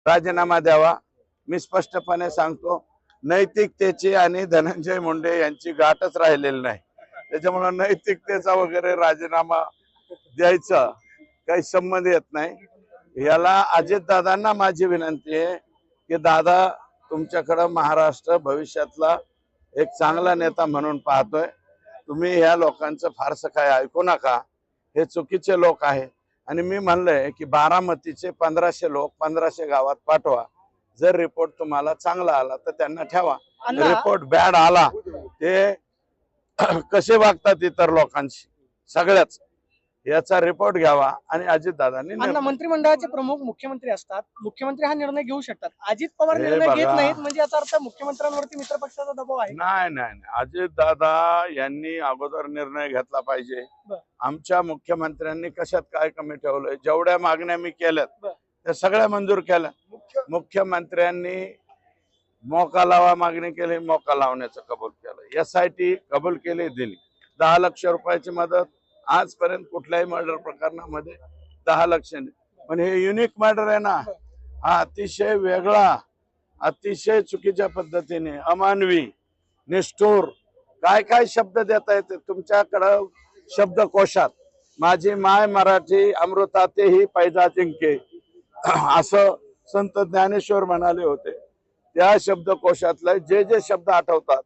राजीनामा द्यावा। मी स्पष्टपणे सांगतो, नैतिकतेची आणि धनंजय मुंडे यांची गाठच राहिलेली नाही, त्याच्यामुळे नैतिकतेचा वगैरे राजीनामा द्यायचा काही संबंध येत नाही। याला अजितदादांना माझी विनंती आहे की दादा, तुमच्याकडे महाराष्ट्र भविष्यातला एक चांगला नेता म्हणून पाहतोय, तुम्ही ह्या लोकांचं फारसं काय ऐकू नका, हे चुकीचे लोक आहे। आणि मी म्हणलंय की बारामतीचे 1500 लोक 1500 गावात पाठवा, जर रिपोर्ट तुम्हाला चांगला आला तर त्यांना ठेवा, रिपोर्ट बॅड आला ते कसे वागतात इतर लोकांशी सगळ्याच याचा रिपोर्ट घ्यावा आणि अजितदादांनी मंत्रिमंडळाचे प्रमुख मुख्यमंत्री असतात, मुख्यमंत्री हा निर्णय घेऊ शकतात, अजित पवार निर्णय घेत नाहीत म्हणजे याचा अर्थ मुख्यमंत्र्यांवरती मित्र पक्षाचा दबाव आहे? नाही, अजितदादा यांनी अगोदर निर्णय घेतला पाहिजे। आमच्या मुख्यमंत्र्यांनी कशात काय कमी ठेवलंय? जेवढ्या मागण्या मी केल्यात त्या सगळ्या मंजूर केल्या। मुख्यमंत्र्यांनी मोका लावा मागणी केली, मोका लावण्याचं कबूल केलं, SIT कबूल केली, दिली। 10 लाख रुपयाची मदत आजपर्यंत कुठल्याही मर्डर प्रकरणामध्ये 10 लाख, पण हे युनिक मर्डर आहे ना, हा अतिशय वेगळा, अतिशय चुकीच्या पद्धतीने अमानवी, निष्ठुर काय काय शब्द देता येते तुमच्याकडं शब्दकोशात? माझी माय मराठी अमृतातेही पैजा जिंके असं संत ज्ञानेश्वर म्हणाले होते। त्या शब्दकोशातले जे जे शब्द आठवतात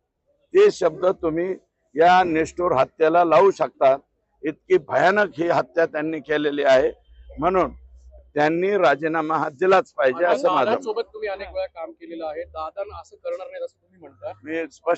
ते शब्द तुम्ही या निष्ठुर हत्येला लावू शकता। इतकी भयानक ही हत्या त्यांनी केलेली आहे, म्हणून त्यांनी राजीनामा हा दिलाच पाहिजे असं माझं। सोबत तुम्ही अनेक वेळा काम केलेलं आहे, दादा असं करणार नाही असं तुम्ही म्हणता। मी स्पष्ट